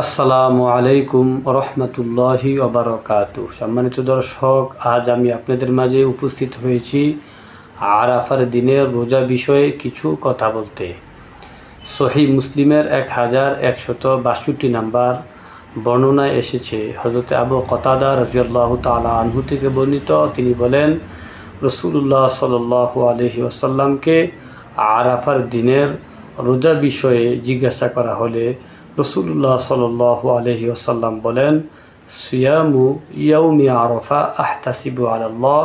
আসসালামু আলাইকুম রহমতুল্লাহি ওবারাকাতুহু। সম্মানিত দর্শক, আজ আমি আপনাদের মাঝে উপস্থিত হয়েছি আরাফার দিনের রোজা বিষয়ে কিছু কথা বলতে। সহিহ মুসলিমের 1162 নাম্বার বর্ণনায় এসেছে, হযরত আবু কতাদা রাদিয়াল্লাহু তাআলা আনহু থেকে বর্ণিত। তিনি বলেন, রাসূলুল্লাহ সাল্লাল্লাহু আলাইহি ওয়াসাল্লামকে আরাফার দিনের রোজা বিষয়ে জিজ্ঞাসা করা হলে রাসূলুল্লাহ সাল্লাল্লাহু আলাইহি ওয়াসাল্লাম বলেন, সিয়ামু ইয়াউমি আরাফা আহতাসিবু আলাল্লাহ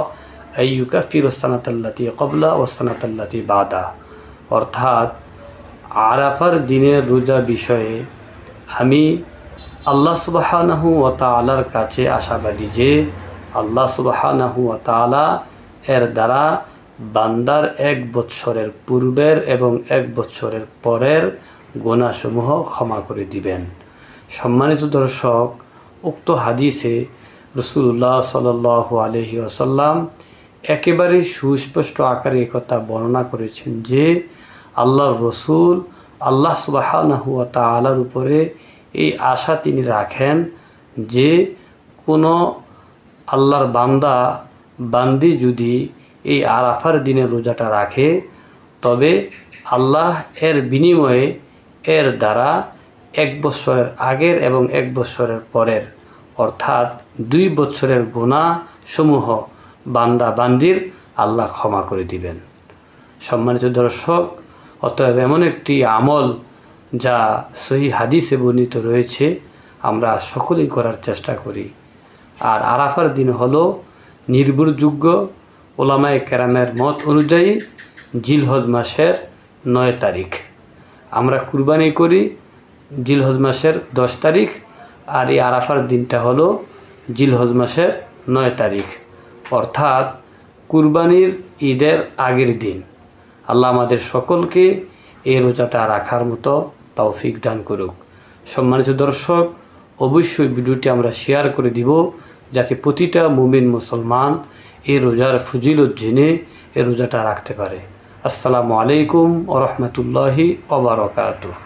আইয়ুকাফিরুস সানাতাল্লাতী ক্বাবলা ওয়াস সানাতাল্লাতী বাদা। অর্থাৎ আরাফার দিনের রোজা বিষয়ে আমি আল্লাহ সুবহানাহু ওয়া তাআলার কাছে আশাবাদী যে আল্লাহ সুবহানাহু ওয়া তাআলা এর দ্বারা বান্দার 1 বৎসরের পূর্বের এবং 1 বৎসরের পরের গুনাহসমূহ ক্ষমা করে দিবেন। সম্মানিত দর্শক, উক্ত হাদিসে রাসূলুল্লাহ সাল্লাল্লাহু আলাইহি ওয়াসাল্লাম একেবারে সুস্পষ্ট আকারে কথা বর্ণনা করেছেন যে আল্লাহর রসুল আল্লাহ সুবহানাহু ওয়া তাআলার উপরে এই আশা তিনি রাখেন যে কোনো আল্লাহর বান্দি যদি এই আরাফার দিনে রোজাটা রাখে, তবে আল্লাহ এর বিনিময়ে এর দ্বারা 1 বৎসরের আগের এবং 1 বৎসরের পরের অর্থাৎ 2 বৎসরের গুনাহসমূহ বান্দির আল্লাহ ক্ষমা করে দিবেন। সম্মানিত দর্শক, অতএব এমন একটি আমল যা সহিহ হাদিসে বর্ণিত রয়েছে, আমরা সকলেই করার চেষ্টা করি। আর আরাফার দিন হলো নির্ভরযোগ্য ওলামায়ে কেরামের মত অনুযায়ী জিলহজ মাসের 9 তারিখ। আমরা কুরবানি করি জিলহজ মাসের 10 তারিখ, আর এই আরাফার দিনটা হলো জিলহজ মাসের 9 তারিখ, অর্থাৎ কুরবানির ঈদের আগের দিন। আল্লাহ আমাদের সকলকে এই রোজাটা রাখার মতো তৌফিক দান করুক। সম্মানিত দর্শক, অবশ্যই ভিডিওটি আমরা শেয়ার করে দিব যাতে প্রতিটা মুমিন মুসলমান এই রোজার ফজিলত জেনে এই রোজাটা রাখতে পারে। আসসালামু আলাইকুম ওয়া রাহমাতুল্লাহি ওয়া বারাকাতুহু।